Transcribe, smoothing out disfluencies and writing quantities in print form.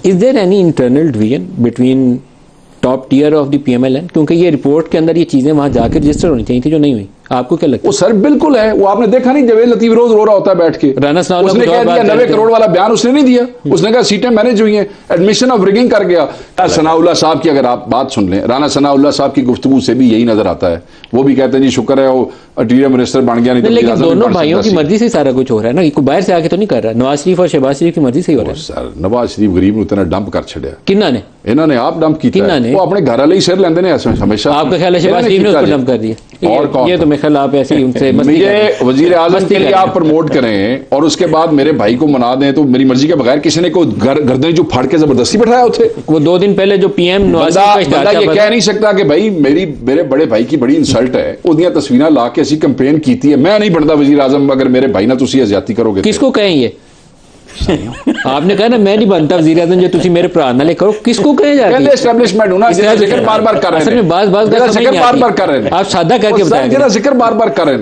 Is there any internal division between top tier of the PMLN? क्योंकि ये report के अंदर ये चीजें वहां जाकर रजिस्टर होनी चाहिए थी, जो नहीं हुई। आपको क्या लगता वो सर बिल्कुल है, वो आपने देखा नहीं जवेद लतीफ रोज रो रहा होता है बैठ के, राना सनाउल्लाह उसने को कह दो दिया बार 90 करोड़ वाला बयान उसने नहीं दिया, उसने कहा सीटें मैनेज हुई हैं, एडमिशन ऑफ रिगिंग कर गया। सनाउल्लाह साहब की अगर आप बात सुन लें, राना सनाउल्लाह साहब की गुफ्तगू से भी यही नजर आता है, वो भी कहते हैं जी शुक्र है वो इंटीरियर मिनिस्टर बन गया, नहीं तो लेकिन वज़ीर आज़म दोनों बन भाइयों सकता की सी। मर्जी से सारा कुछ हो रहा है ना, कोई बाहर से आके तो नहीं कर रहा। नवाज शरीफ और शहबाज शरीफ की मर्जी से ही हो रहा है। सर नवाज शरीफ गरीब ਨੂੰ इतना डंप कर छड़िया, किन्ना ने? इन्होंने आप डंप किया, किन्ना ने? वो अपने घर वाले ही सिर लेंदे ने ऐसे हमेशा। आपका ख्याल है शहबाज इन्होंने शरीफ ने किया उसको जी। डंप कर दिया? और कौन? ये तो मेरे ख्याल आप ऐसे ही उनसे मस्ती कर रहे मुझे हैं। वजीर आजम मस्ती के लिए कर रहे आप प्रमोट करें और उसके बाद मेरे भाई को मना दें, तो मेरी मर्जी के बगैर किसी ने को गर्दन जो फाड़ के जबरदस्ती बैठाया उथे। वो 2 दिन पहले जो PM नवाज बंदा शरीफ का बंदा ये इश्तिहार कह नहीं सकता कि भाई मेरे बड़े भाई की बड़ी इंसल्ट है, ਉਹਦੀਆਂ तस्वीरां ला के ਅਸੀਂ कैंपेन की है, मैं नहीं बनता वजीर आजम अगर मेरे भाई ना तुसी ज्यादती करोगे। किसको कहें ये? आपने कहा ना मैं नहीं बनता वजीर आजम जो तुसी मेरे भरा नाले करो, किसको कहे जा रही है? एस्टैब्लिशमेंट हूं ना, जिसका जिक्र बार-बार कर रहे हैं, असल में बात जिसका जिक्र बार-बार कर रहे हैं, आप सादा करके जिक्र बताएं। बार-बार कर रहे हैं।